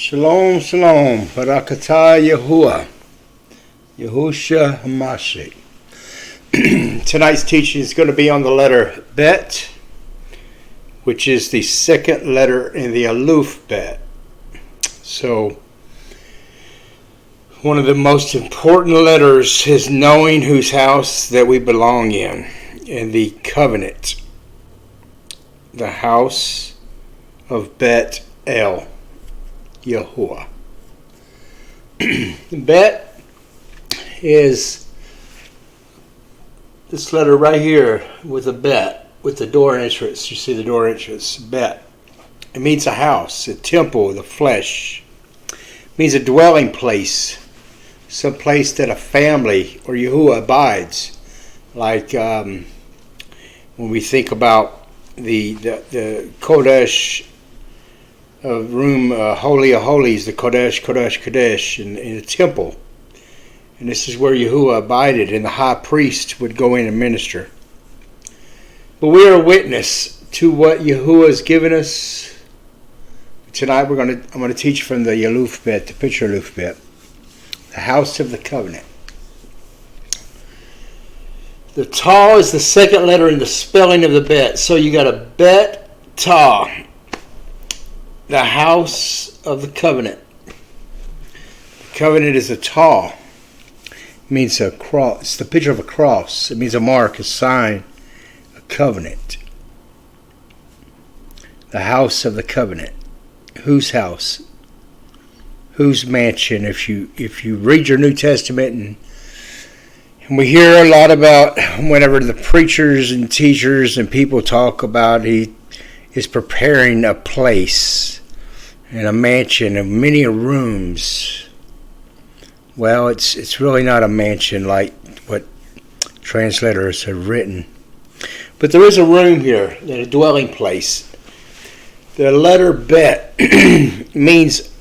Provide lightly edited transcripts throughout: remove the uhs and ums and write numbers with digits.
Shalom, shalom. Barakatah Yahuwah. Yahusha Hamashiach. Tonight's teaching is going to be on the letter Bet, which is the second letter in the Aluphbyt. So, one of the most important letters is knowing whose house that we belong in the covenant. The house of Bet El Yahuwah. Bet is this letter right here with a bet, with the door entrance. You see the door entrance, Bet. It means a house, a temple, the flesh. It means a dwelling place, some place that a family or Yahuwah abides. Like when we think about the Kodesh room, Holy of Holies, the Kodesh, in the temple. And this is where Yahuwah abided, and the high priest would go in and minister. But we are a witness to what Yahuwah has given us. Tonight I'm going to teach from the Aluphbyt, the picture Aluphbyt, the house of the covenant. The Ta is the second letter in the spelling of the Bet. So you got a Bet Ta, the house of the covenant. The covenant is a Ta. It means a cross. It's the picture of a cross. It means a mark, a sign, a covenant. The house of the covenant. Whose house? Whose mansion? If you read your New Testament, and we hear a lot about whenever the preachers and teachers and people talk about he is preparing a place and a mansion of many rooms. Well, it's really not a mansion like what translators have written. But there is a room here, a dwelling place. The letter Bet means,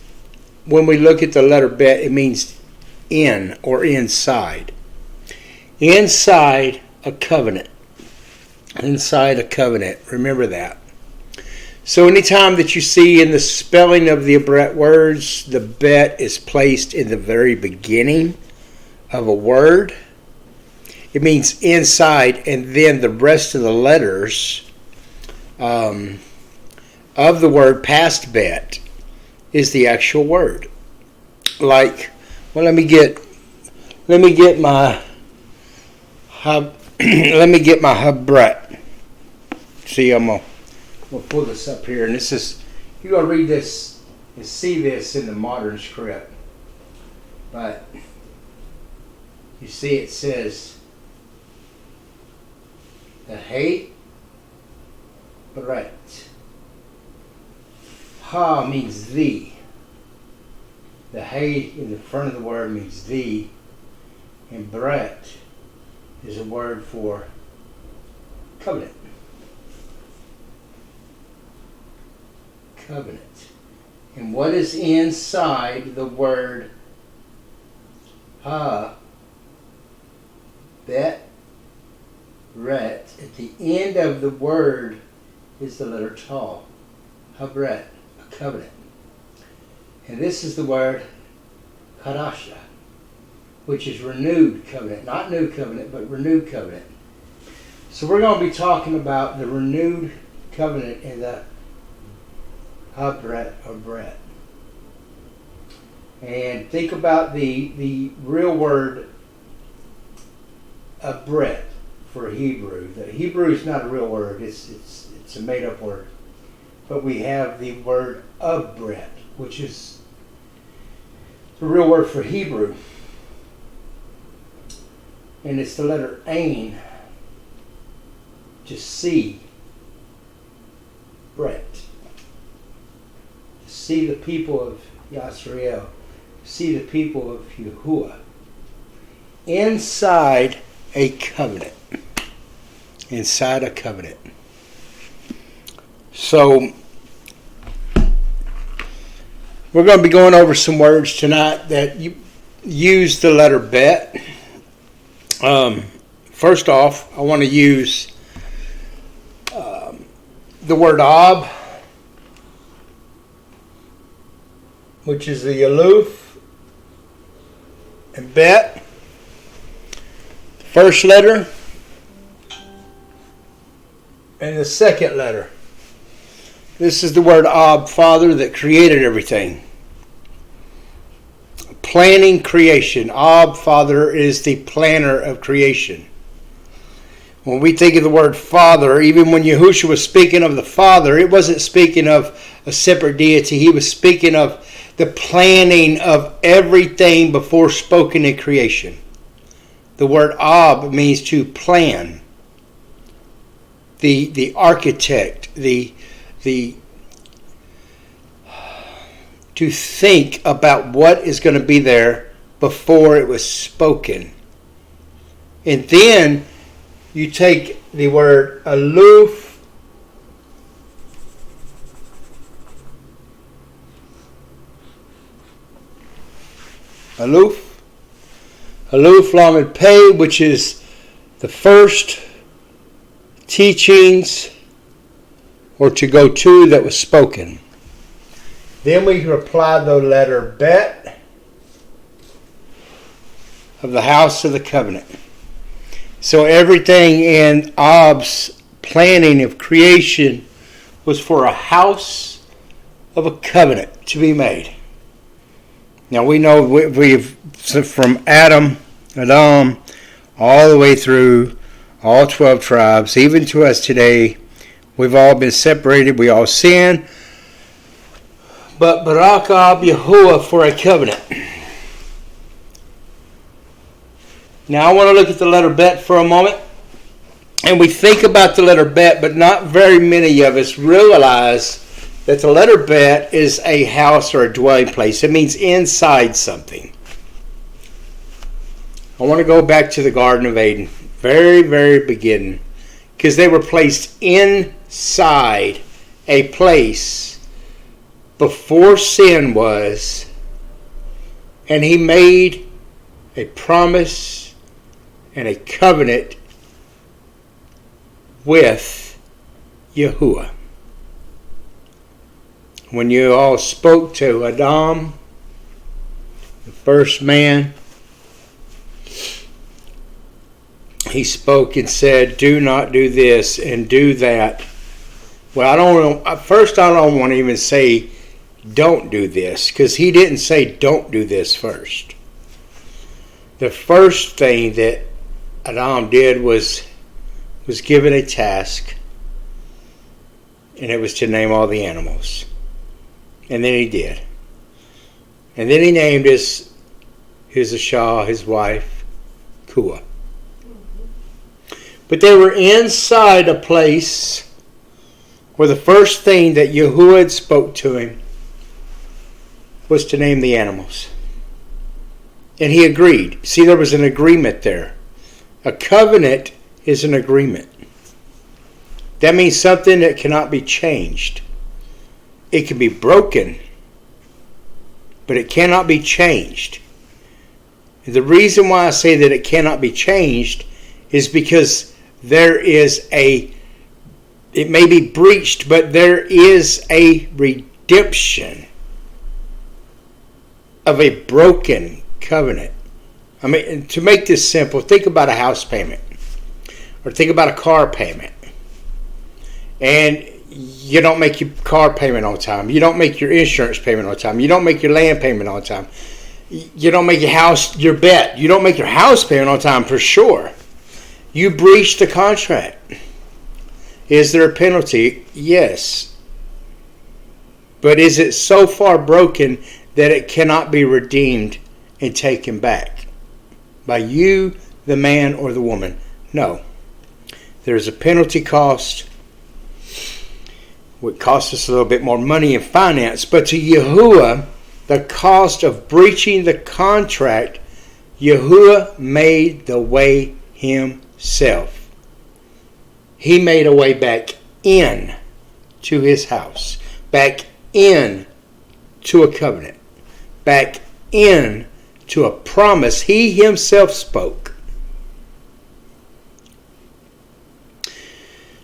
when we look at the letter Bet, it means in or inside. Inside a covenant. Inside a covenant. Remember that. So anytime that you see in the spelling of the Abret words, the Bet is placed in the very beginning of a word, it means inside, and then the rest of the letters of the word past Bet is the actual word. Like, well, let me get my Habret. See, I'm gonna pull this up here, and this is, you're going to read this and see this in the modern script. But you see it says the hate Bret. Ha means thee. The hate in the front of the word means thee. And Bret is a word for covenant. Covenant. And what is inside the word Ha, Bet, Ret? At the end of the word is the letter Ta. Habret, a covenant. And this is the word Hadasha, which is renewed covenant. Not new covenant, but renewed covenant. So we're going to be talking about the renewed covenant in the Habret or Bret. And think about the real word Bret for Hebrew. The Hebrew is not a real word, it's a made up word. But we have the word Bret, which is the real word for Hebrew. And it's the letter Ain, to see, Bret. See the people of Yisrael, see the people of Yahuwah inside a covenant. Inside a covenant. So we're going to be going over some words tonight that use the letter Bet. First off, I want to use the word Ab, which is the Aleph and Bet. First letter and the second letter. This is the word Ab, Father, that created everything. Planning creation. Ab, Father, is the planner of creation. When we think of the word Father, even when Yahushua was speaking of the Father, it wasn't speaking of a separate deity. He was speaking of the planning of everything before spoken in creation. The word Ab means to plan. The architect, to think about what is going to be there before it was spoken. And then you take the word Aleph, Lamed Pei, which is the first teachings or to go to that was spoken. Then we can apply the letter Bet of the house of the covenant. So everything in Ab's planning of creation was for a house of a covenant to be made. Now we know we've from Adam, all the way through all 12 tribes, even to us today, we've all been separated, we all sin. But Barak Ab Yahuwah for a covenant. Now I want to look at the letter Bet for a moment. And we think about the letter Bet, but not very many of us realize that the letter Bet is a house or a dwelling place. It means inside something. I want to go back to the Garden of Eden. Very, very beginning. Because they were placed inside a place before sin was, and he made a promise and a covenant with Yahuwah. When you all spoke to Adam, the first man, he spoke and said, do not do this and do that. Well, I don't want to even say don't do this, because he didn't say don't do this first. The first thing that Adam did was given a task, and it was to name all the animals. And then he did. And then he named his Ashah, his wife, Kua. But they were inside a place where the first thing that Yahuwah had spoke to him was to name the animals. And he agreed. See, there was an agreement there. A covenant is an agreement. That means something that cannot be changed. It can be broken, but it cannot be changed. And the reason why I say that it cannot be changed is because it may be breached, but there is a redemption of a broken covenant. I mean, to make this simple, think about a house payment or think about a car payment. And you don't make your car payment on time. You don't make your insurance payment on time. You don't make your land payment on time. You don't make your bet. You don't make your house payment on time for sure. You breached the contract. Is there a penalty? Yes. But is it so far broken that it cannot be redeemed and taken back by you, the man or the woman? No. There's a penalty cost. Would cost us a little bit more money in finance, but to Yahuwah, the cost of breaching the contract, Yahuwah made the way himself. He made a way back in to his house, back in to a covenant, back in to a promise he himself spoke.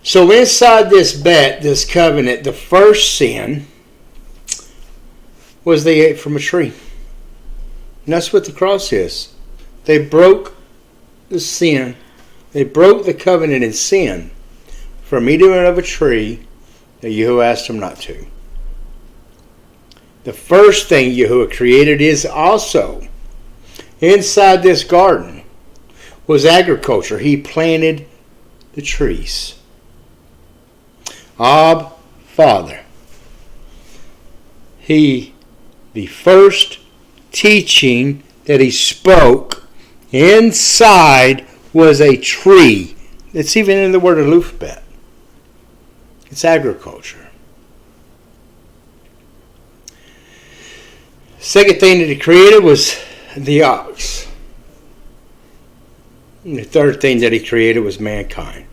So inside this bet, this covenant, the first sin was they ate from a tree. And that's what the cross is. They broke the sin. They broke the covenant in sin from eating of a tree that Yahuwah asked them not to. The first thing Yahuwah created is also inside this garden was agriculture. He planted the trees. Ab, Father. The first teaching that he spoke inside was a tree. It's even in the word Aluphbyt. It's agriculture. Second thing that he created was the ox. And the third thing that he created was mankind.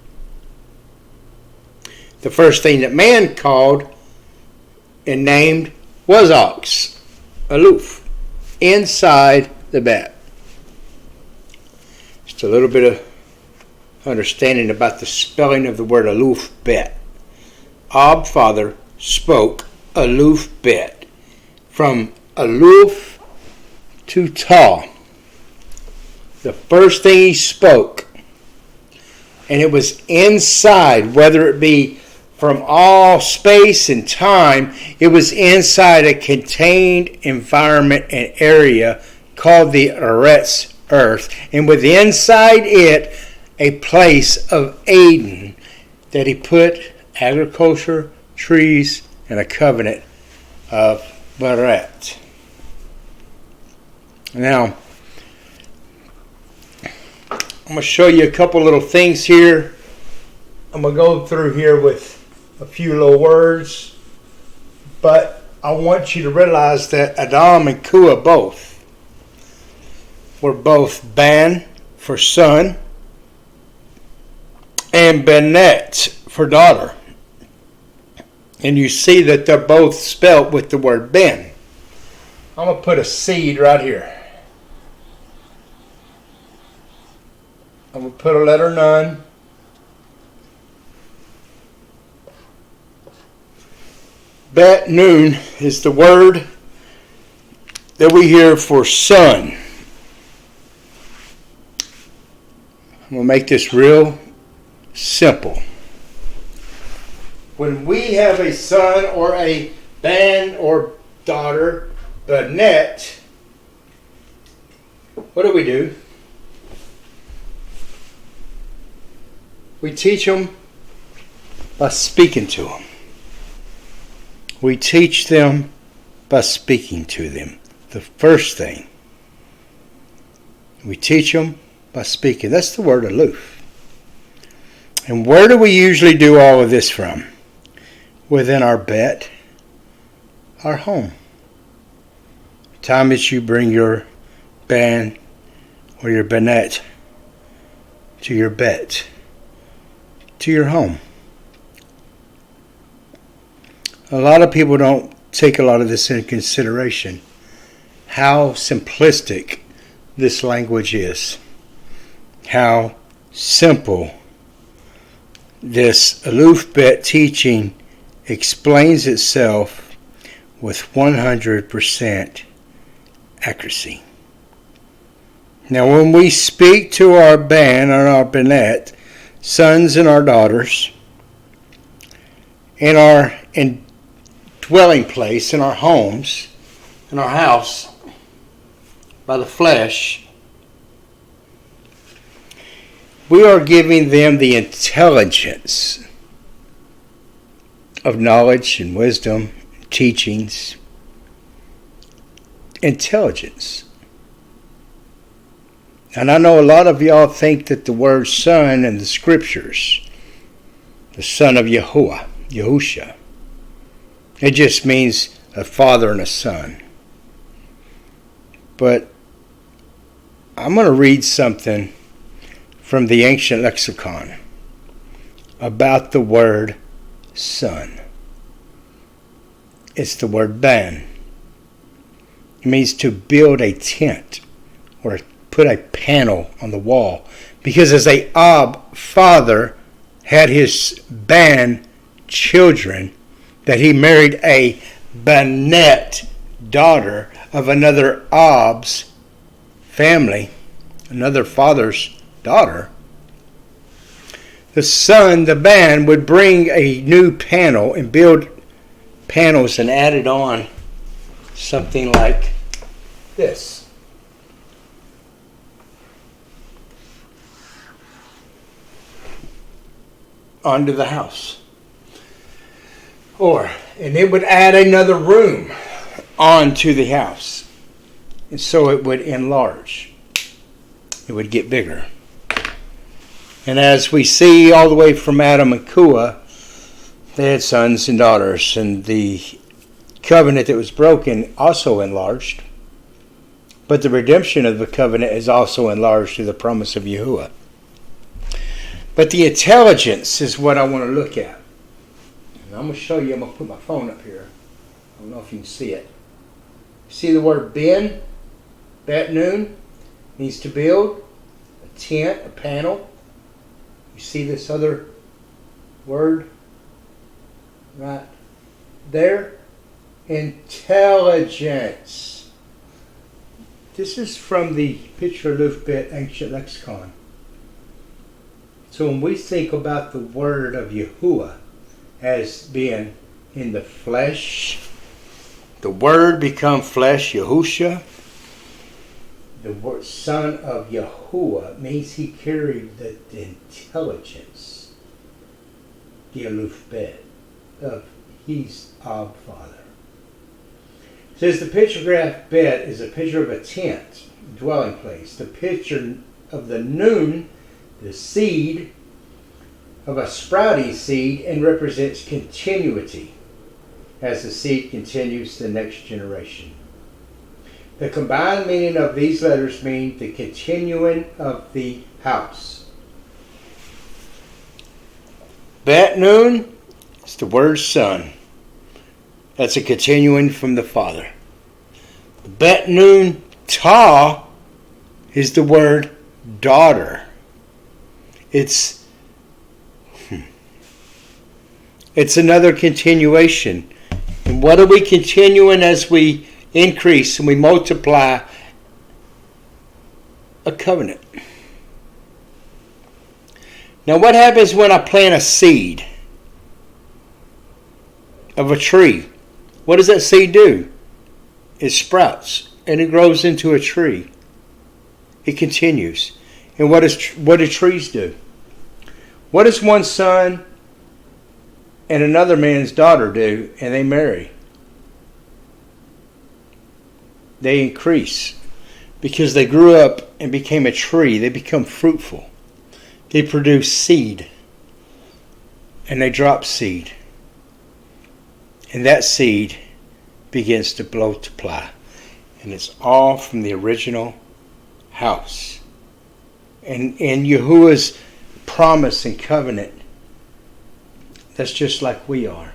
The first thing that man called and named was ox, aloof, inside the bet. Just a little bit of understanding about the spelling of the word Aluphbyt. Ab, Father, spoke Aluphbyt. From aloof to ta. The first thing he spoke, and it was inside, whether it be from all space and time, it was inside a contained environment and area called the Eretz, earth, and with inside it a place of Eden that he put agriculture, trees, and a covenant of Beret. Now, I'm going to show you a couple little things here. I'm going to go through here with a few little words, but I want you to realize that Adam and Kua both were both Ban for son and Benet for daughter. And you see that they're both spelt with the word Ben. I'm going to put a seed right here. I'm going to put a letter none. Bet noon is the word that we hear for son. I'm going to make this real simple. When we have a son or a ban or daughter, Benet, what do? We teach them by speaking to them. We teach them by speaking to them. The first thing. We teach them by speaking. That's the word aloof. And where do we usually do all of this from? Within our bet, our home. Time that you bring your ban or your benet to your bet, to your home. A lot of people don't take a lot of this into consideration. How simplistic this language is. How simple this Aluphbyt teaching explains itself with 100% accuracy. Now, when we speak to our ban and our benet, sons and our daughters, in our dwelling place, in our homes, in our house, by the flesh, we are giving them the intelligence of knowledge and wisdom, teachings, intelligence. And I know a lot of y'all think that the word son in the scriptures, the son of Yahuwah, Yahusha, it just means a father and a son. But I'm going to read something from the ancient lexicon about the word son. It's the word ban. It means to build a tent or put a panel on the wall. Because as a Ab father had his ban children, that he married a Benet daughter of another Ab's family, another father's daughter, the son, the man, would bring a new panel and build panels and add it on something like this. Onto the house. And it would add another room onto the house. And so it would enlarge. It would get bigger. And as we see all the way from Adam and Kua, they had sons and daughters. And the covenant that was broken also enlarged. But the redemption of the covenant is also enlarged through the promise of Yahuwah. But the intelligence is what I want to look at. And I'm going to show you. I'm going to put my phone up here. I don't know if you can see it. See the word ben? Bet noon means to build a tent, a panel. You see this other word right there? Intelligence. This is from the Picture Aluphbyt Ancient Lexicon. So when we think about the word of Yahuwah as being in the flesh, the word become flesh, Yahusha, the word son of Yahuwah means he carried the intelligence, the Aluphbyt, of his Ab Father. It says the pictograph bet is a picture of a tent, dwelling place. The picture of the noon, the seed of a sprouting seed, and represents continuity as the seed continues to the next generation. The combined meaning of these letters mean the continuing of the house. Bet noon is the word son. That's a continuing from the Father. Bet noon ta is the word daughter. It's another continuation. And what are we continuing as we increase and we multiply? A covenant. Now what happens when I plant a seed of a tree? What does that seed do? It sprouts and it grows into a tree. It continues. And what do trees do? What does one son and another man's daughter do? And they marry. They increase because they grew up and became a tree. They become fruitful. They produce seed. And they drop seed. And that seed begins to multiply. And it's all from the original house. And Yahuwah's promise and covenant, that's just like we are.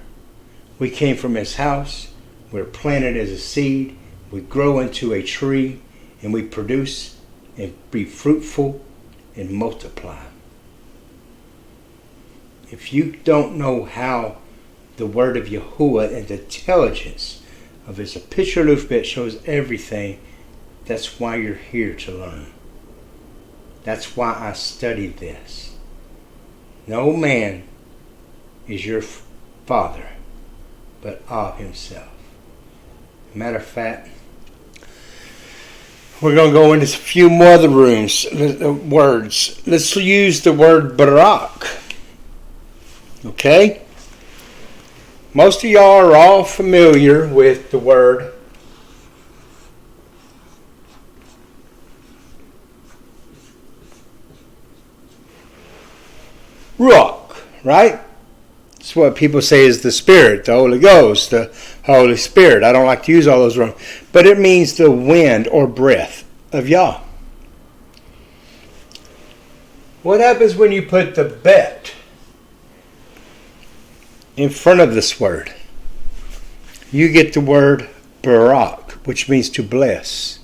We came from his house. We're planted as a seed. We grow into a tree. And we produce and be fruitful and multiply. If you don't know how the word of Yahuwah and the intelligence of his picture Aluphbyt shows everything, that's why you're here to learn. That's why I studied this. No man is your father, but Ab himself. Matter of fact, we're going to go into a few more of the words. Let's use the word Barak. Okay? Most of y'all are all familiar with the word Ruach, right? It's what people say is the Spirit, the Holy Ghost, the Holy Spirit. I don't like to use all those words. But it means the wind or breath of Yah. What happens when you put the bet in front of this word? You get the word Barak, which means to bless.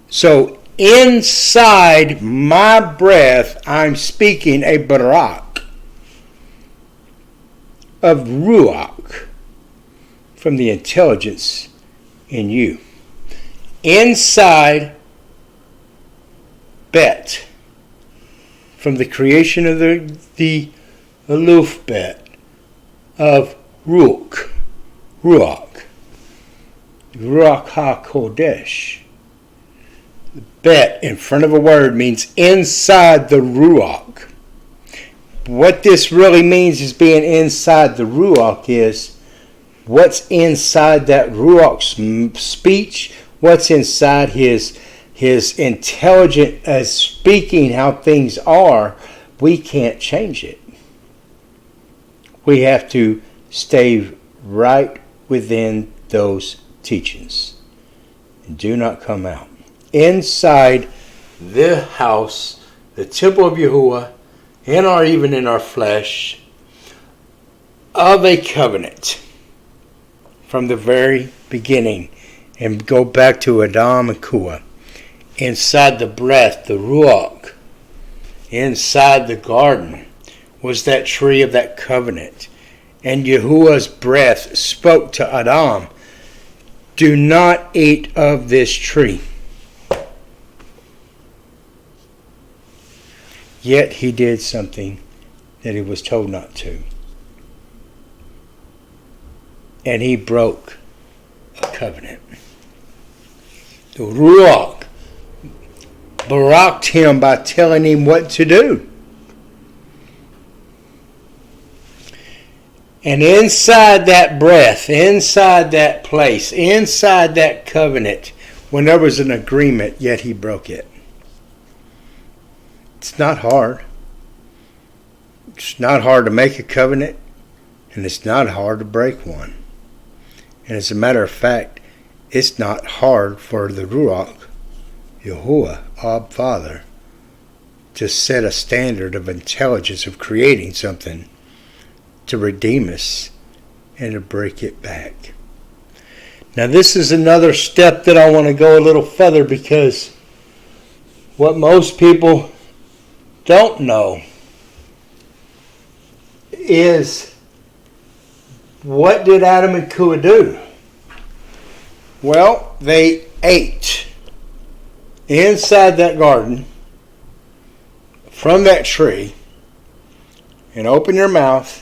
So inside my breath, I'm speaking a Barak of Ruach from the intelligence in you. Inside ByT, from the creation of the Aluphbyt of Ruach HaKodesh. ByT in front of a word means inside the Ruach. What this really means is being inside the Ruach is what's inside that Ruach's speech, what's inside his intelligent as speaking how things are. We can't change it. We have to stay right within those teachings and do not come out. Inside the house, the temple of Yahuwah, even in our flesh, of a covenant from the very beginning, and go back to Adam and Kua. Inside the breath, the Ruach, inside the garden was that tree of that covenant. And Yahuwah's breath spoke to Adam, do not eat of this tree. Yet he did something that he was told not to. And he broke a covenant. The Ruach baraked him by telling him what to do. And inside that breath, inside that place, inside that covenant, when there was an agreement, yet he broke it. It's not hard. It's not hard to make a covenant, and it's not hard to break one. And as a matter of fact, it's not hard for the Ruach, Yahuwah, Ab Father, to set a standard of intelligence of creating something to redeem us and to break it back. Now this is another step that I want to go a little further, because what most people don't know is, what did Adam and Kua do? Well, they ate inside that garden from that tree and opened their mouth.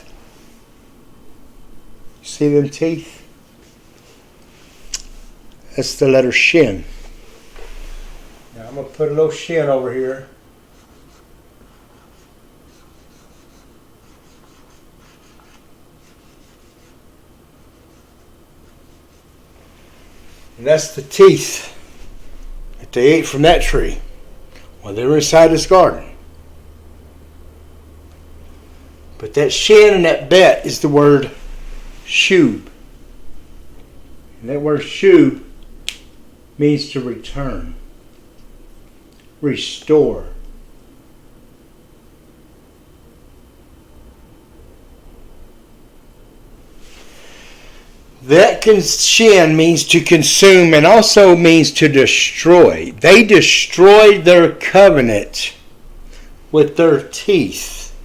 See them teeth? That's the letter Shin. Now I'm going to put a little Shin over here. And that's the teeth that they ate from that tree while they were inside this garden. But that Shin and that Bet is the word Shub. And that word Shub means to return, restore. That Shin means to consume and also means to destroy. They destroyed their covenant with their teeth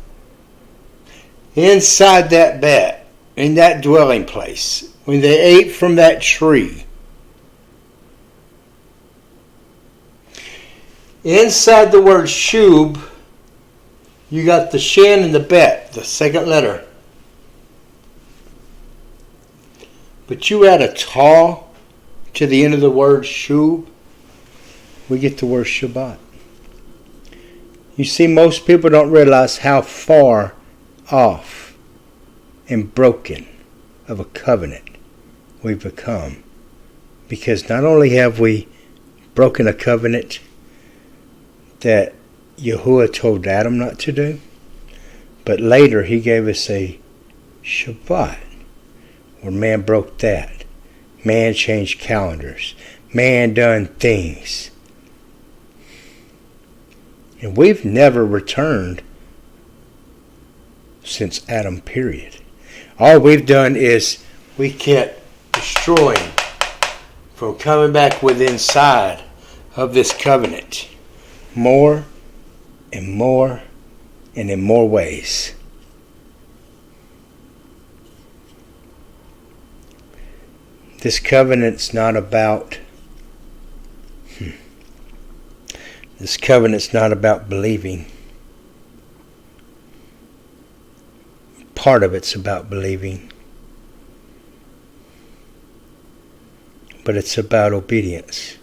inside that Bet, in that dwelling place, when they ate from that tree. Inside the word Shub, you got the Shin and the Bet, the second letter. But you add a ta to the end of the word Shub, we get the word Shabbat. You see, most people don't realize how far off and broken of a covenant we've become. Because not only have we broken a covenant that Yahuwah told Adam not to do, but later he gave us a Shabbat, where man broke that. Man changed calendars. Man done things. And we've never returned since Adam, period. All we've done is we kept destroying from coming back within inside of this covenant more and more and in more ways. This covenant's not about This covenant's not about believing. Part of it's about believing. But it's about obedience.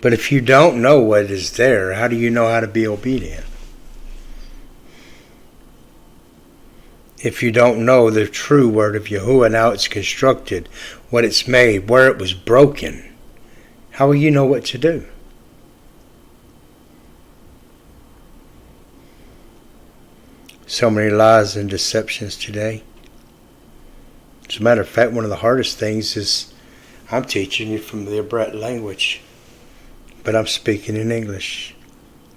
But if you don't know what is there, how do you know how to be obedient? If you don't know the true word of Yahuwah and how it's constructed, what it's made, where it was broken, how will you know what to do? So many lies and deceptions today. As a matter of fact, one of the hardest things is I'm teaching you from the Aluphbyt language, but I'm speaking in English.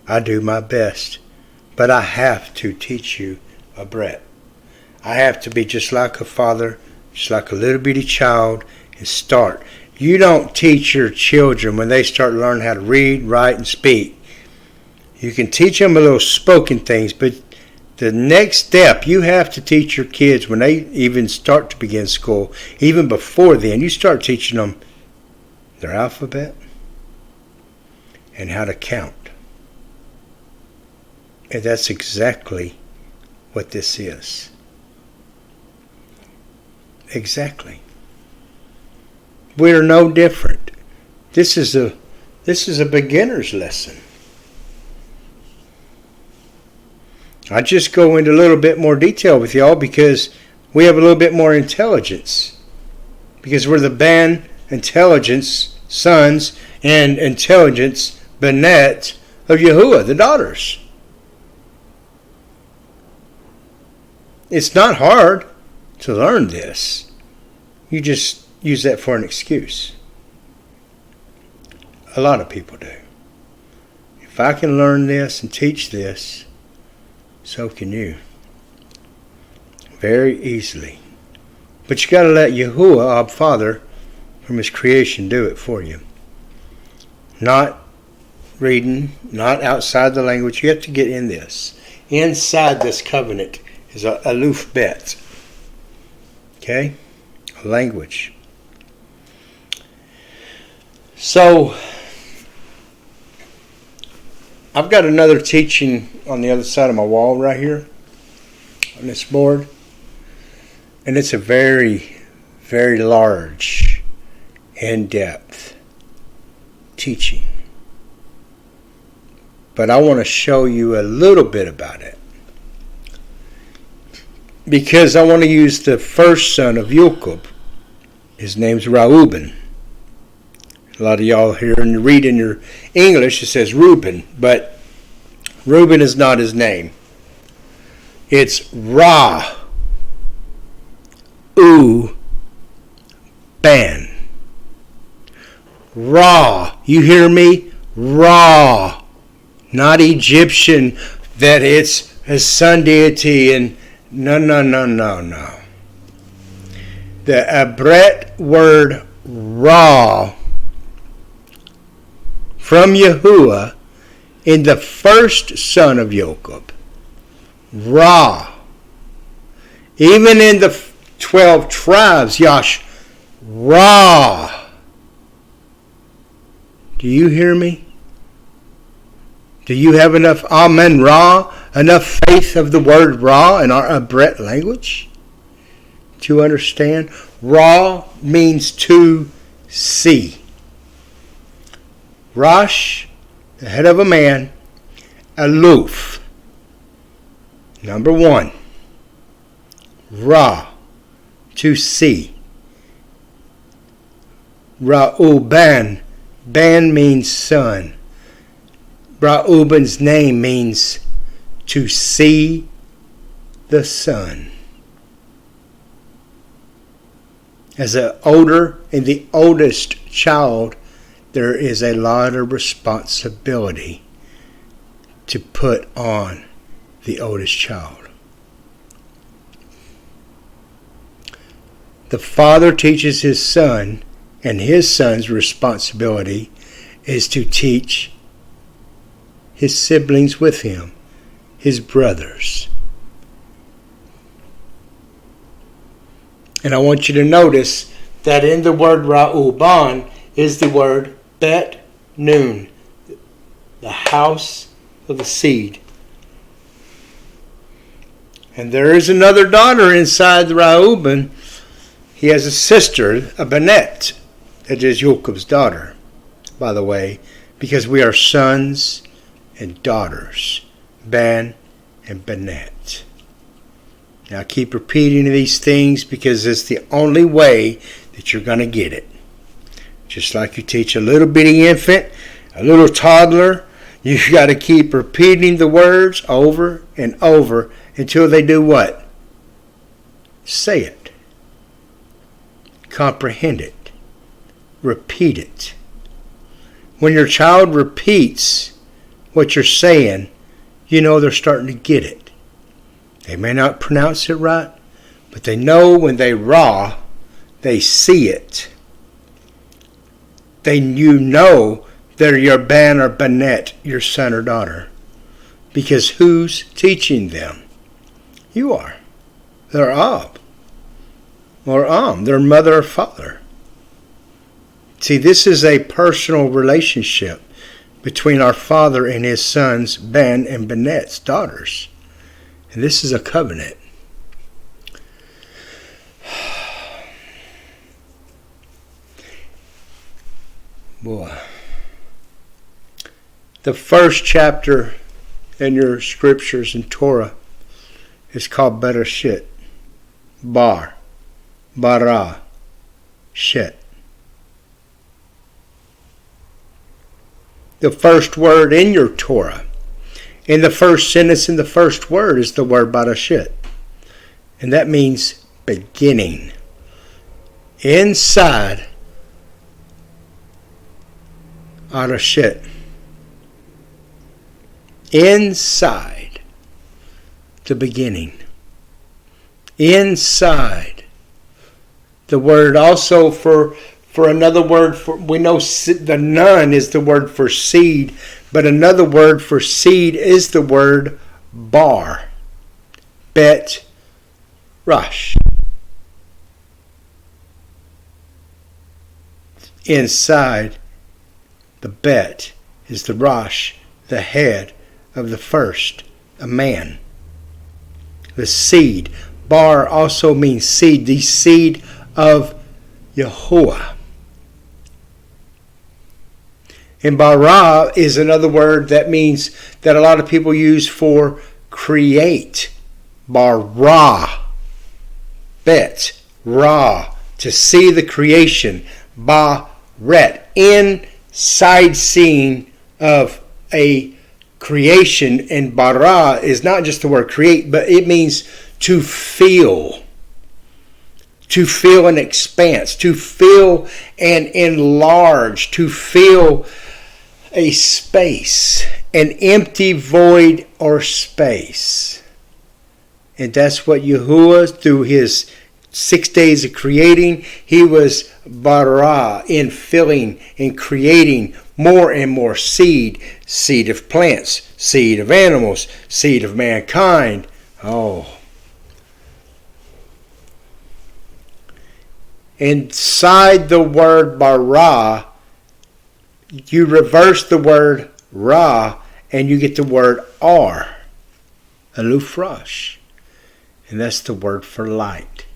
I do my best, but I have to teach you Aluphbyt. I have to be just like a father, just like a little bitty child, and start. You don't teach your children when they start learning how to read, write, and speak. You can teach them a little spoken things, but the next step, you have to teach your kids when they even start to begin school, even before then, you start teaching them their alphabet and how to count. And that's exactly what this is. Exactly. We're no different. This is a beginner's lesson. I just go into a little bit more detail with y'all because we have a little bit more intelligence. Because we're the ban intelligence sons and intelligence benet of Yahuwah, the daughters. It's not hard to learn this. You just use that for an excuse. A lot of people do. If I can learn this and teach this, so can you. Very easily. But you got to let Yahuwah, our Father, from His creation, do it for you. Not reading, not outside the language. You have to get in this. Inside this covenant is a Aluphbyt. Okay? A language. So, I've got another teaching on the other side of my wall right here on this board. And it's a very, very large, in-depth teaching. But I want to show you a little bit about it. Because I want to use the first son of Jacob. His name's Reuben. A lot of y'all here and you read in your English it says Reuben, but Reuben is not his name. It's Ra-U-ban. Ra. You hear me? Ra. Not Egyptian that it's a sun deity and no. The Aluphbyt word Ra from Yahuwah in the first son of Jacob. Ra. Even in the 12 tribes, Yash. Ra. Do you hear me? Do you have enough Amen Ra, enough faith of the word Ra in our Aluphbyt language to understand? Ra means to see. Rosh, the head of a man. Aluf, number one. Ra, to see. Reuben, ban means son. Reuben's name means to see the sun. As the oldest child, there is a lot of responsibility to put on the oldest child. The father teaches his son, and his son's responsibility is to teach his siblings with him, his brothers. And I want you to notice that in the word Ra'uban is the word Bet Nun, the house of the seed. And there is another daughter inside the Reuben. He has a sister, a Benet, that is Jacob's daughter, by the way, because we are sons and daughters, Ben and Benet. Now keep repeating these things because it's the only way that you're going to get it. Just like you teach a little bitty infant, a little toddler, you've got to keep repeating the words over and over until they do what? Say it. Comprehend it. Repeat it. When your child repeats what you're saying, you know they're starting to get it. They may not pronounce it right, but they know when they raw, they see it. You know they're your ban or banet, your son or daughter. Because who's teaching them? You are. They're Ab. Or their mother or father. See, this is a personal relationship between our father and his sons, Ben and Benet's daughters. And this is a covenant. Boy. The first chapter in your scriptures in Torah is called Bereshit. Bara, Shet. The first word in your Torah, in the first sentence in the first word is the word Bereshit. And that means beginning. Inside Arashit. Inside the beginning. Inside. The word also for another word, we know the nun is the word for seed, but another word for seed is the word bar. Bet Rush. Inside the bet is the Rosh, the head of the first, a man. The seed. Bar also means seed, the seed of Yahuwah. And bara is another word that means that a lot of people use for create. Bara. Bet. Ra. To see the creation. Ba-ret. Inside scene of a creation. And bara is not just the word create, but it means to feel. To feel an expanse. To feel an enlarge. To feel a space. An empty void or space. And that's what Yahuwah, through his 6 days of creating, he was bara, in filling and creating more and more seed. Seed of plants, seed of animals, seed of mankind. Oh. Inside the word bara, you reverse the word ra, and you get the word ar. Aluphbyt. And that's the word for light.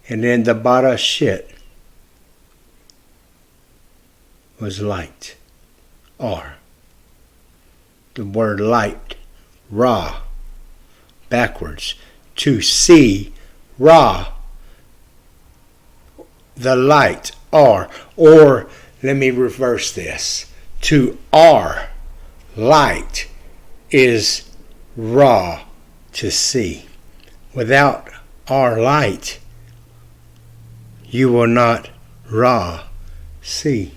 And then the Bereshit was light. Ar. The word light. Ra. Backwards. To see. Ra. The light. Ar. Or, let me reverse this. To ar. Light is ra. To see. Without our light, you will not ra see.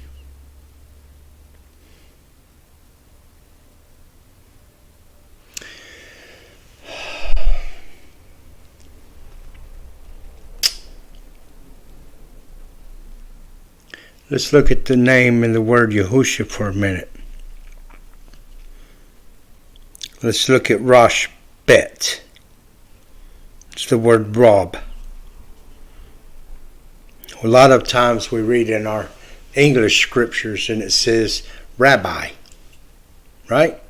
Let's look at the name and the word Yahusha for a minute. Let's look at Rosh Bet. It's the word rob. A lot of times we read in our English scriptures and it says rabbi, right?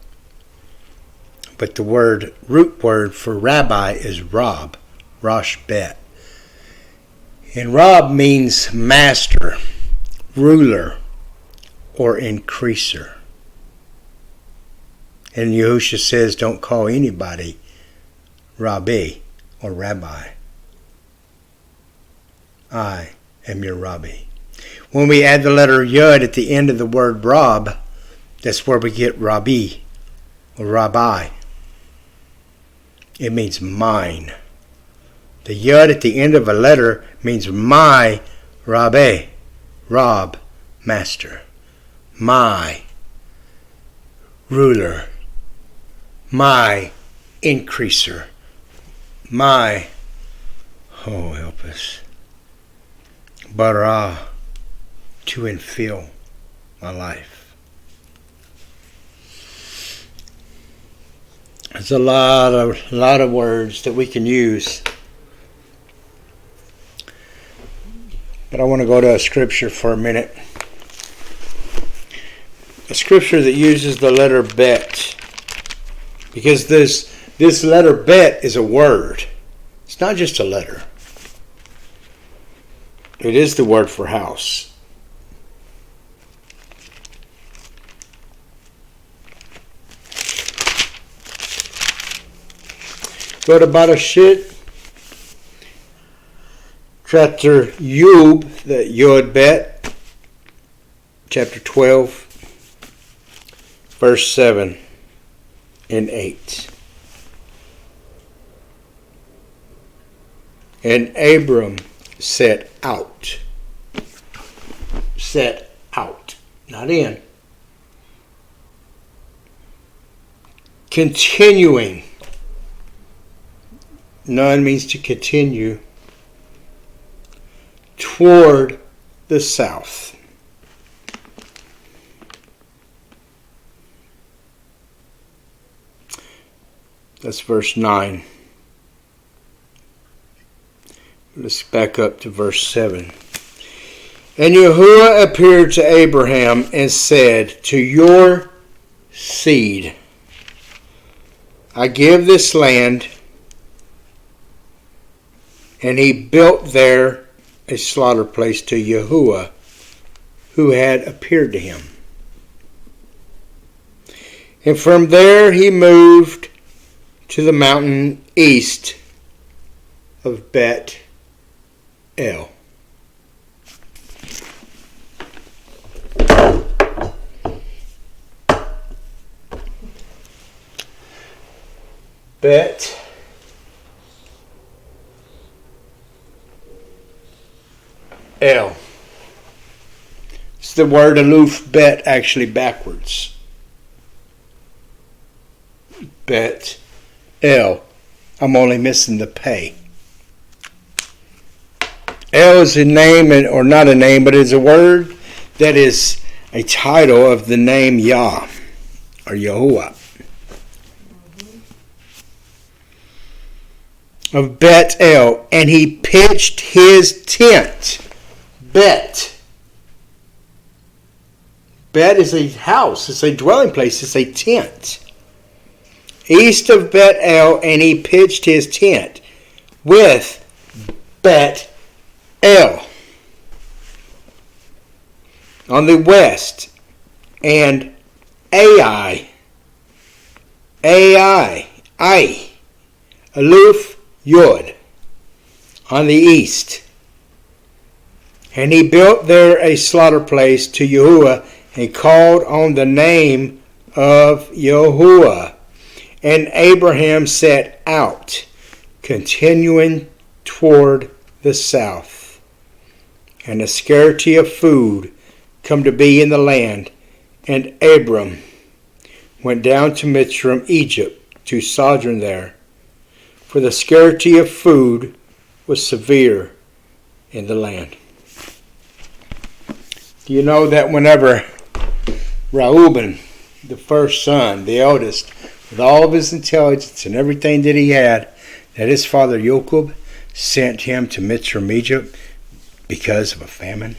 But the root word for rabbi is Rob, Rosh Bet. And Rob means master, ruler, or increaser. And Yahushua says, don't call anybody Rabbi or Rabbi. I am your Rabbi. When we add the letter Yud at the end of the word Rob, that's where we get Rabbi or Rabbi. It means mine. The Yud at the end of a letter means my Rabbi, Rob, master, my ruler, my increaser, my, oh help us, bara, to infill my life. There's a lot of words that we can use. But I want to go to a scripture for a minute. A scripture that uses the letter bet. Because this letter bet is a word. It's not just a letter. It is the word for house. Go to Barashit. Chapter Yub, the Yod Bet, chapter 12, verse 7 and 8. And Abram set out, not in, continuing. None means to continue. Toward the south. That's verse 9. Let's back up to verse 7. And Yahuwah appeared to Abraham and said, to your seed I give this land. And he built there a slaughter place to Yahuwah, who had appeared to him. And from there he moved to the mountain east of Bet El. Bet El. It's the word Aluphbyt actually backwards. Bet El. I'm only missing the pay. El is a name, or not a name, but it's a word that is a title of the name Yah, or Yahuwah. Of Bet El. And he pitched his tent. Bet. Bet is a house. It's a dwelling place. It's a tent. East of Bet El, and he pitched his tent with Bet El on the west, and Ai, Aluf Yod on the east. And he built there a slaughter place to Yahuwah, and called on the name of Yahuwah. And Abraham set out, continuing toward the south. And a scarcity of food come to be in the land. And Abram went down to Mitzrayim, Egypt, to sojourn there. For the scarcity of food was severe in the land. Do you know that whenever Reuben, the first son, the eldest, with all of his intelligence and everything that he had, that his father Jacob sent him to Mitzrayim, Egypt, because of a famine?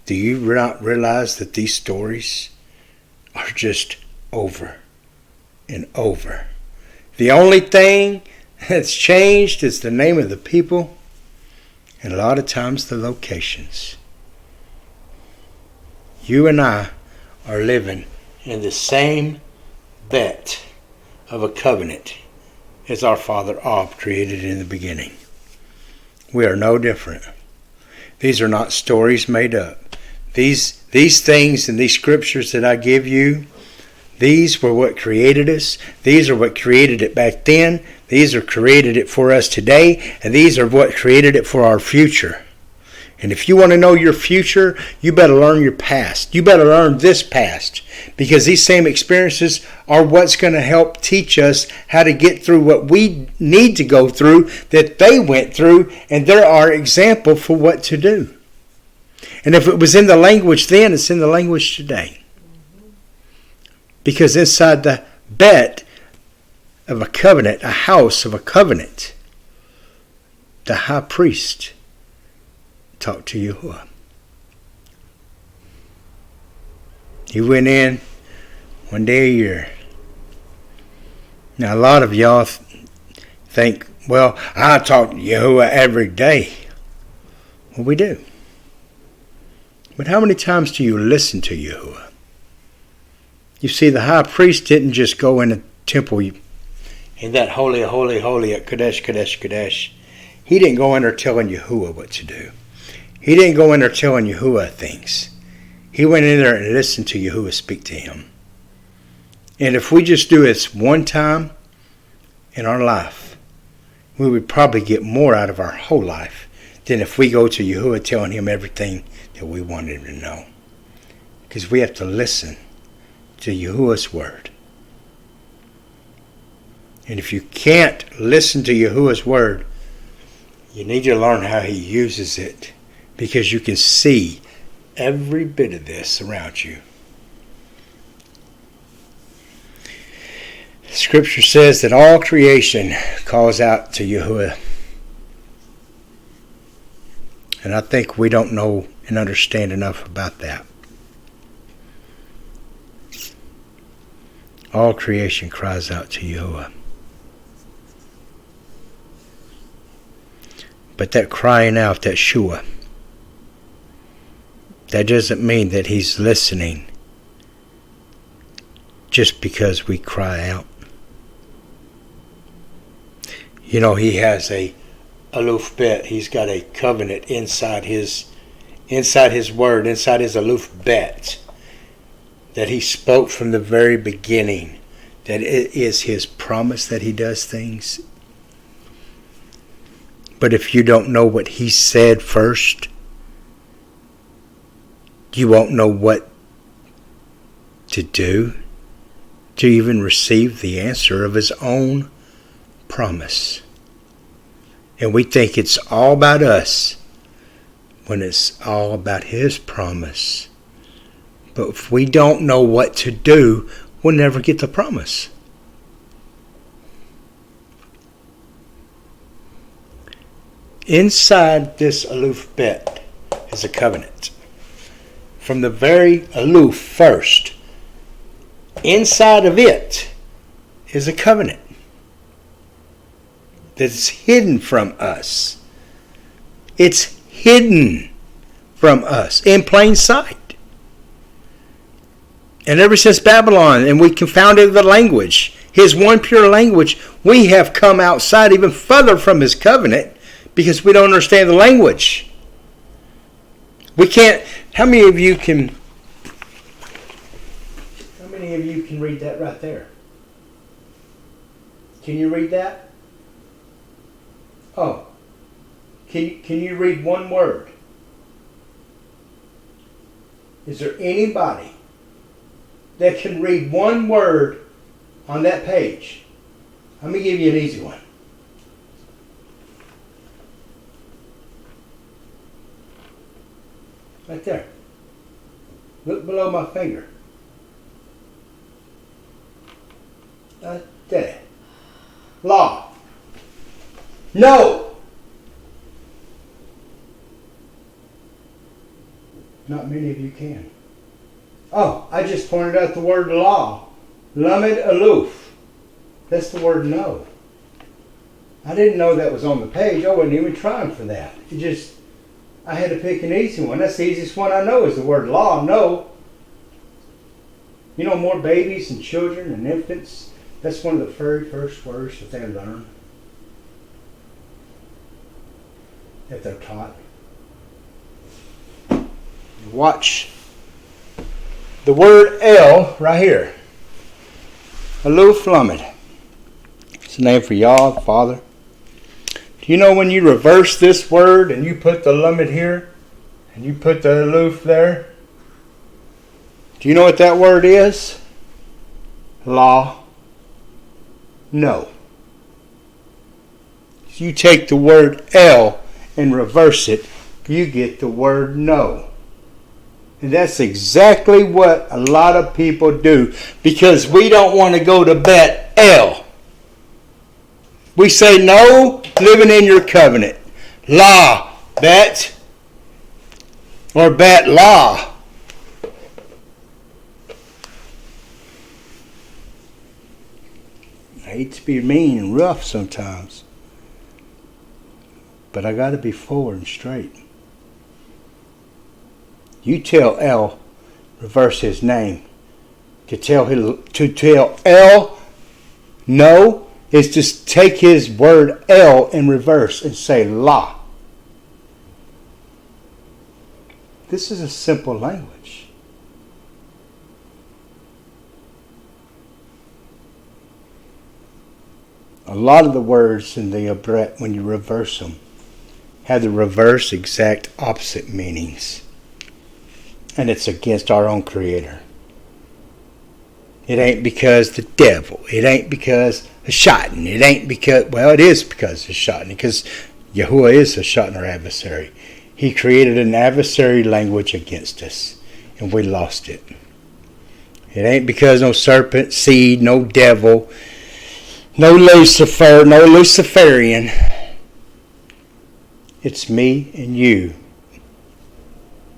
Do you not realize that these stories are just over and over? The only thing that's changed is the name of the people and a lot of times the locations. You and I are living in the same bet of a covenant as our father Ab created in the beginning. We are no different. These are not stories made up. These things and these scriptures that I give you, these were what created us. These are what created it back then. These are created it for us today. And these are what created it for our future. And if you want to know your future, you better learn your past. You better learn this past. Because these same experiences are what's going to help teach us how to get through what we need to go through that they went through. And they're our example for what to do. And if it was in the language then, it's in the language today. Because inside the bet of a covenant, a house of a covenant, the high priest talked to Yahuwah. He went in one day a year. Now a lot of y'all think, well, I talk to Yahuwah every day. Well, we do. But how many times do you listen to Yahuwah? You see, the high priest didn't just go in the temple in that holy at Kadesh, Kadesh, Kadesh. He didn't go in there telling Yahuwah what to do. He didn't go in there telling Yahuwah things. He went in there and listened to Yahuwah speak to him. And if we just do this one time in our life, we would probably get more out of our whole life than if we go to Yahuwah telling him everything that we want him to know. Because we have to listen to Yahuwah's word. And if you can't listen to Yahuwah's word, you need to learn how he uses it. Because you can see every bit of this around you. Scripture says that all creation calls out to Yahuwah. And I think we don't know and understand enough about that. All creation cries out to Yahuwah. But that crying out, that shua, that doesn't mean that he's listening just because we cry out. You know, he has a Aluphbyt. He's got a covenant inside his word, inside his Aluphbyt, that he spoke from the very beginning, that it is his promise that he does things. But if you don't know what he said first, you won't know what to do to even receive the answer of his own promise. And we think it's all about us when it's all about his promise. But if we don't know what to do, we'll never get the promise. Inside this Aluphbyt is a covenant. From the very aloof first, inside of it is a covenant that's hidden from us. It's hidden from us in plain sight. And ever since Babylon, and we confounded the language, his one pure language, we have come outside even further from his covenant because we don't understand the language. We can't. How many of you can read that right there? Can you read that? Oh. Can you read one word? Is there anybody that can read one word on that page? Let me give you an easy one. Right there. Look below my finger. Right there. Law. No. Not many of you can. Oh, I just pointed out the word law. Lamed aloof. That's the word no. I didn't know that was on the page. I wasn't even trying for that. I had to pick an easy one. That's the easiest one I know is the word law, no. You know, more babies and children and infants, that's one of the very first words that they learn, that they're taught. Watch the word El right here. Aluphbyt. It's a name for Yah, Father. Do you know when you reverse this word and you put the Lamed here and you put the Aluf there? Do you know what that word is? Law. No. If you take the word El and reverse it, you get the word no. And that's exactly what a lot of people do because we don't want to go to Bet El. We say no, living in your covenant. La, Bet, or Bet La. I hate to be mean and rough sometimes, but I got to be forward and straight. You tell El, reverse his name. To tell El no is to take his word El in reverse and say La. This is a simple language. A lot of the words in the Abret, when you reverse them, have the reverse exact opposite meanings. And it's against our own Creator. It ain't because the devil. It ain't because of Shaitan. It ain't because, well, it is because of Shaitan. Because Yahuwah is a Shaitan, our adversary. He created an adversary language against us. And we lost it. It ain't because no serpent, seed, no devil, no Lucifer, no Luciferian. It's me and you.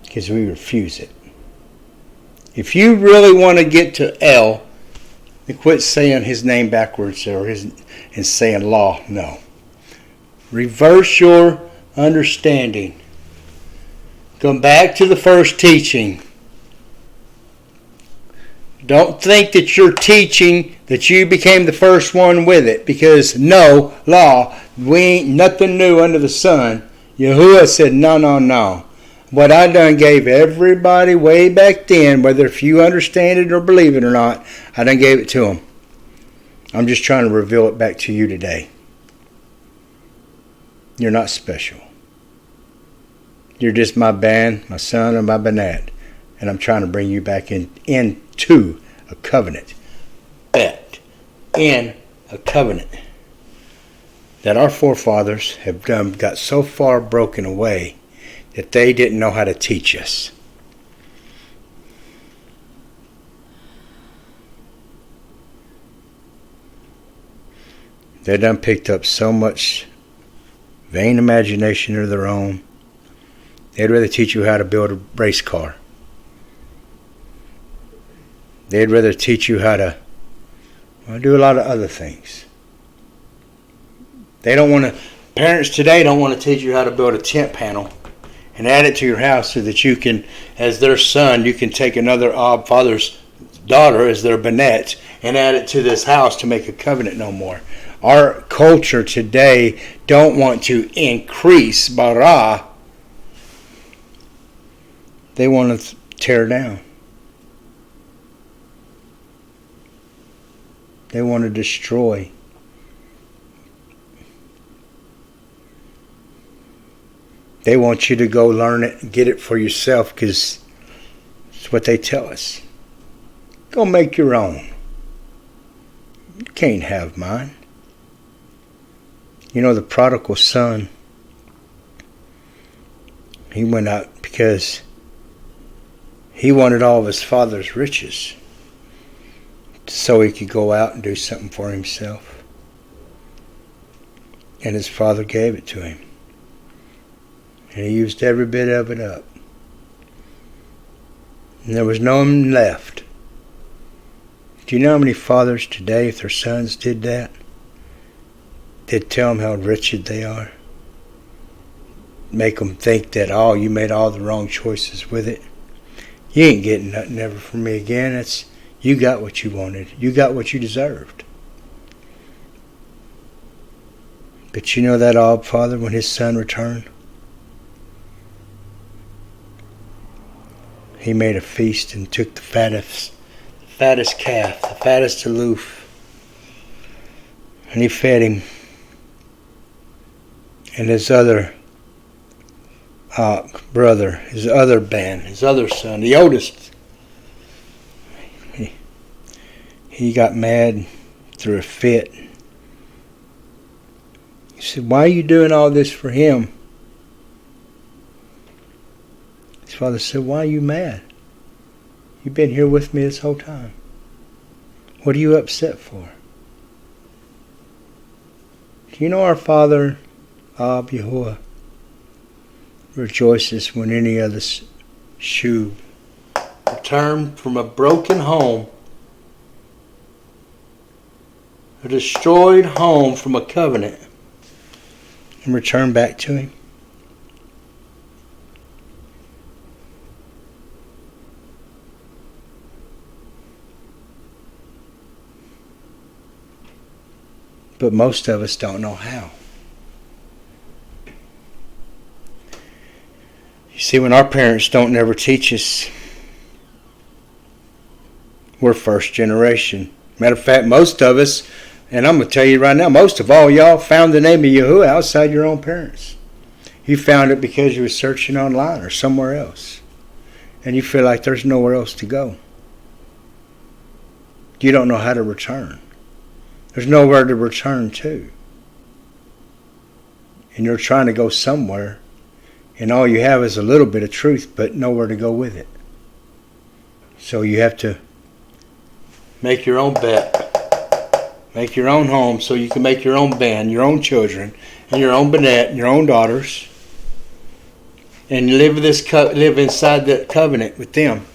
Because we refuse it. If you really want to get to El, then quit saying his name backwards and saying law. No. Reverse your understanding. Come back to the first teaching. Don't think that you're teaching that you became the first one with it. Because no, law, we ain't nothing new under the sun. Yahuwah said, no. What I done gave everybody way back then, whether if you understand it or believe it or not, I done gave it to them. I'm just trying to reveal it back to you today. You're not special. You're just my band, my son, or my banat. And I'm trying to bring you back into a covenant. In a covenant. That our forefathers have got so far broken away that they didn't know how to teach us. They done picked up so much vain imagination of their own. They'd rather teach you how to build a race car. They'd rather teach you how to do a lot of other things. Parents today don't want to teach you how to build a tent panel and add it to your house so that you can, as their son, you can take another father's daughter as their banette and add it to this house to make a covenant no more. Our culture today don't want to increase bara. They want to tear down. They want to destroy. They want you to go learn it and get it for yourself because it's what they tell us. Go make your own. You can't have mine. You know, the prodigal son, he went out because he wanted all of his father's riches so he could go out and do something for himself. And his father gave it to him. And he used every bit of it up. And there was no one left. Do you know how many fathers today, if their sons did that, they'd tell them how wretched they are? Make them think that, oh, you made all the wrong choices with it. You ain't getting nothing ever from me again. You got what you wanted. You got what you deserved. But you know that Abba Father, when his son returned, he made a feast and took the fattest calf, the fattest aloof, and he fed him. And his other brother, his other son, the oldest, he got mad, threw a fit. He said, "Why are you doing all this for him?" His father said, "Why are you mad? You've been here with me this whole time. What are you upset for?" Do you know our Father, Ab Yahuwah, rejoices when any other shoe return from a broken home, a destroyed home from a covenant, and return back to him? But most of us don't know how. You see, when our parents don't never teach us, we're first generation. Matter of fact, most of us, and I'm going to tell you right now, most of all y'all found the name of Yahuwah outside your own parents. You found it because you were searching online or somewhere else. And you feel like there's nowhere else to go. You don't know how to return. There's nowhere to return to. And you're trying to go somewhere, and all you have is a little bit of truth, but nowhere to go with it. So you have to make your own bet. Make your own home so you can make your own band, your own children, and your own Bennett, and your own daughters. And live inside that covenant with them.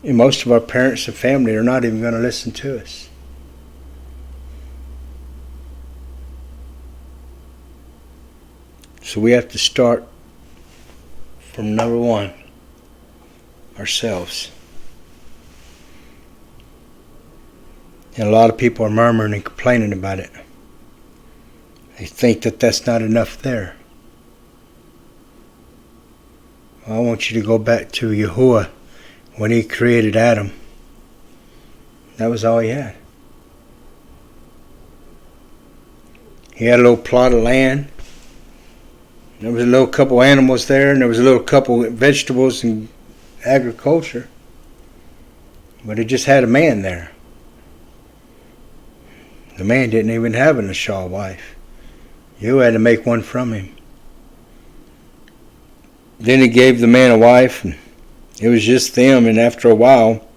And most of our parents and family are not even going to listen to us. So we have to start from number one, ourselves. And a lot of people are murmuring and complaining about it. They think that that's not enough there. I want you to go back to Yahuwah. When he created Adam, that was all he had. He had a little plot of land. There was a little couple animals there, and there was a little couple vegetables and agriculture. But he just had a man there. The man didn't even have an Ashal wife. You had to make one from him. Then he gave the man a wife, and it was just them, and after a while,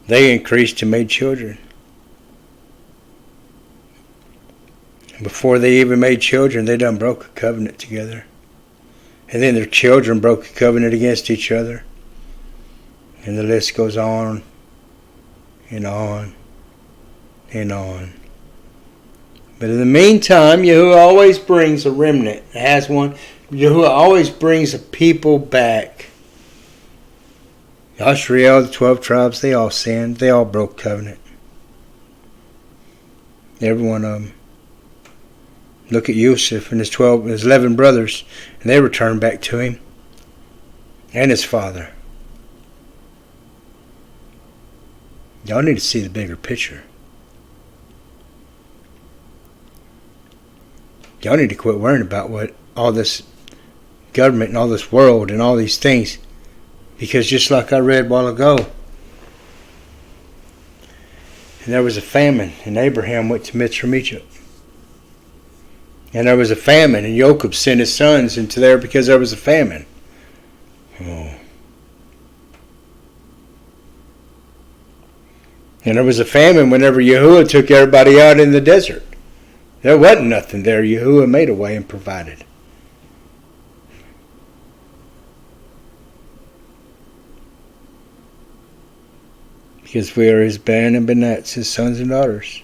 they increased and made children. And before they even made children, they done broke a covenant together. And then their children broke a covenant against each other. And the list goes on and on and on. But in the meantime, Yahuwah always brings a remnant. It has one. Yahuwah always brings a people back. Yashriel, the 12 tribes, they all sinned. They all broke covenant. Every one of them. Look at Yusuf and his 11 brothers, and they returned back to him and his father. Y'all need to see the bigger picture. Y'all need to quit worrying about what all this government and all this world and all these things. Because just like I read a while ago, and there was a famine, and Abraham went to Mitzrayim, Egypt. And there was a famine, and Jacob sent his sons into there because there was a famine. Oh. And there was a famine whenever Yahuwah took everybody out in the desert. There wasn't nothing there. Yahuwah made a way and provided. because we are his Ben and Benets, his sons and daughters.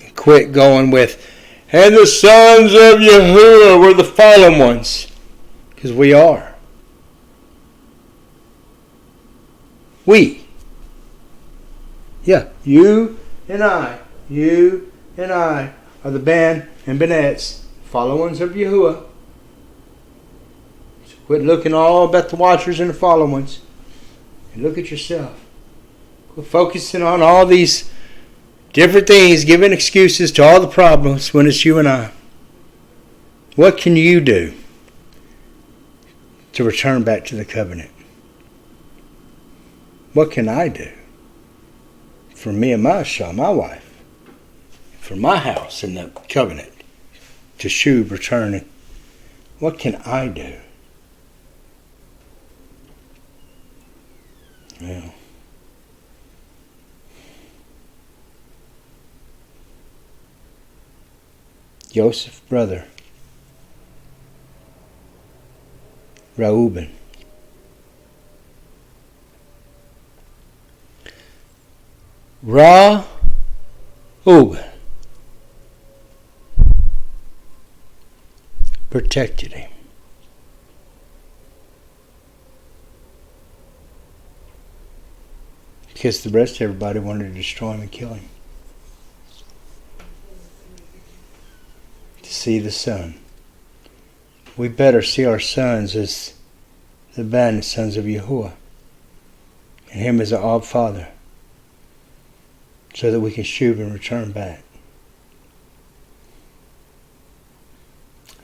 And quit going with, and the sons of Yahuwah were the fallen ones, because we are. We. Yeah, you and I are the Ben and Benets, fallen ones of Yahuwah. So quit looking all about the watchers and the fallen ones. And look at yourself. Quit focusing on all these different things, giving excuses to all the problems when it's you and I. What can you do to return back to the covenant? What can I do for me and my wife, for my house in the covenant, to Shub returning? What can I do? Well, Joseph's brother, Reuben, protected him. Because the rest of everybody wanted to destroy him and kill him. To see the son. We better see our sons as the band sons of Yahuwah. And him as our Father. So that we can shoot and return back.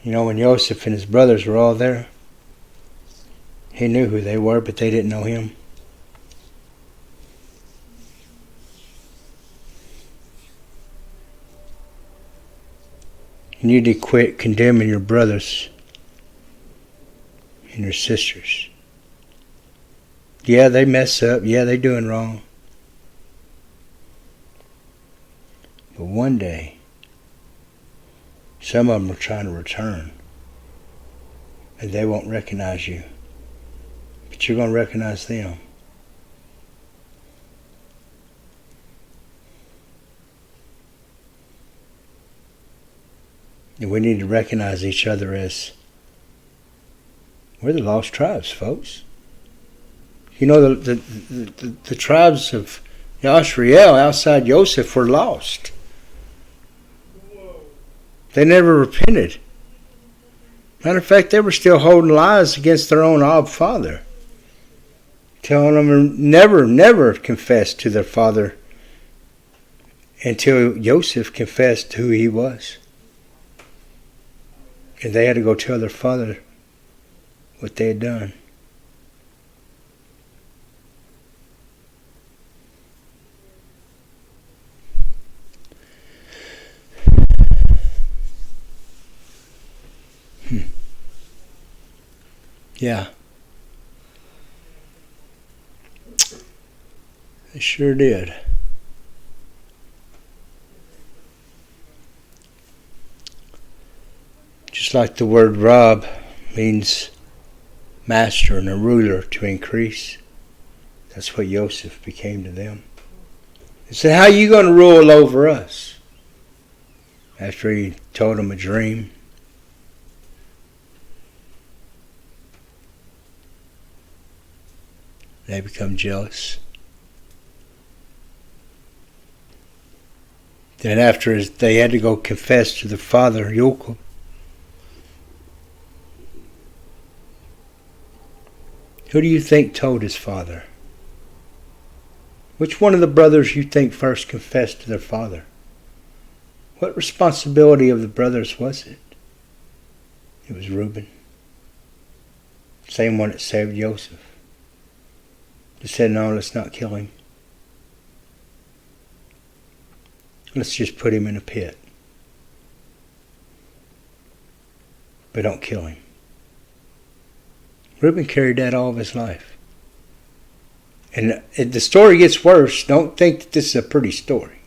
You know, when Joseph and his brothers were all there, he knew who they were, but they didn't know him. You need to quit condemning your brothers and your sisters. Yeah, they mess up. Yeah, they're doing wrong. But one day, some of them are trying to return. And they won't recognize you. But you're going to recognize them. And we need to recognize each other as we're the lost tribes, folks. You know, the tribes of Yashriel outside Joseph were lost. They never repented. Matter of fact, they were still holding lies against their own Ab father. Telling them to never confess to their father until Joseph confessed who he was. And they had to go tell their father what they had done. Yeah. They sure did. Just like the word Rab means master and a ruler, to increase. That's what Joseph became to them. They said, how are you going to rule over us? After he told them a dream. They become jealous. Then after they had to go confess to the father, Yaakov. Who do you think told his father? Which one of the brothers you think first confessed to their father? What responsibility of the brothers was it? It was Reuben. Same one that saved Joseph. They said, no, let's not kill him. Let's just put him in a pit. But don't kill him. Reuben carried that all of his life. And the story gets worse. Don't think that this is a pretty story.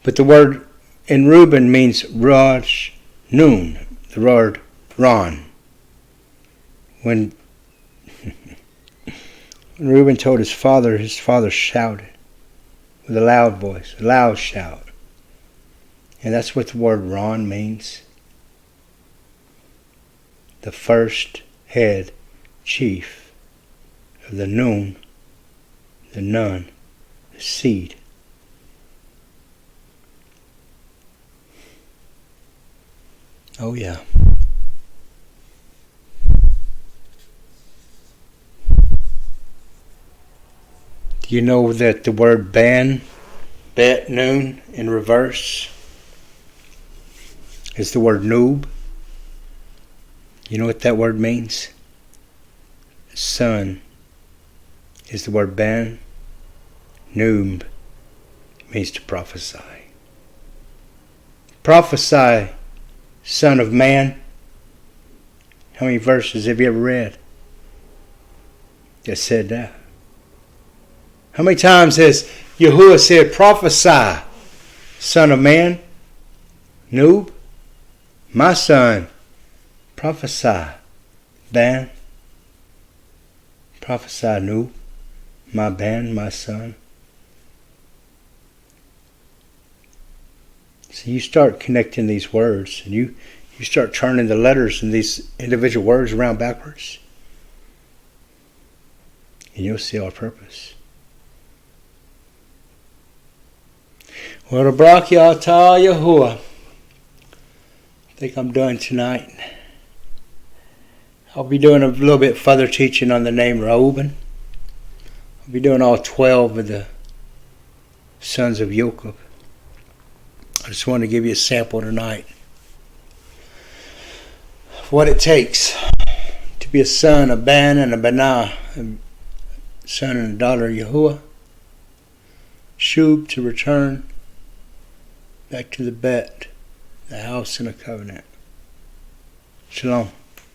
But the word in Reuben means Rosh Nun. The word Ron. When When Reuben told his father shouted with a loud voice, a loud shout. And that's what the word Ron means. The first head chief of the Nun, the seed. Oh yeah. Do you know that the word bet, Nun, in reverse is the word noob? You know what that word means? Son is the word ben. Noob means to prophesy. Prophesy, son of man. How many verses have you ever read that said that? How many times has Yahuwah said, prophesy, son of man? Noob, my son, prophesy, ban. Prophesy, noob, my ban, my son. So you start connecting these words, and you start turning the letters in these individual words around backwards, and you'll see our purpose. Well, the Brakiyatah Yahuwah. I think I'm done tonight. I'll be doing a little bit further teaching on the name Reuben. I'll be doing all 12 of the sons of Jacob. I just want to give you a sample tonight of what it takes to be a son, a ban, and a banah, a son and a daughter of Yahuwah. Shub, to return back to the bet, the house and the covenant. Shalom.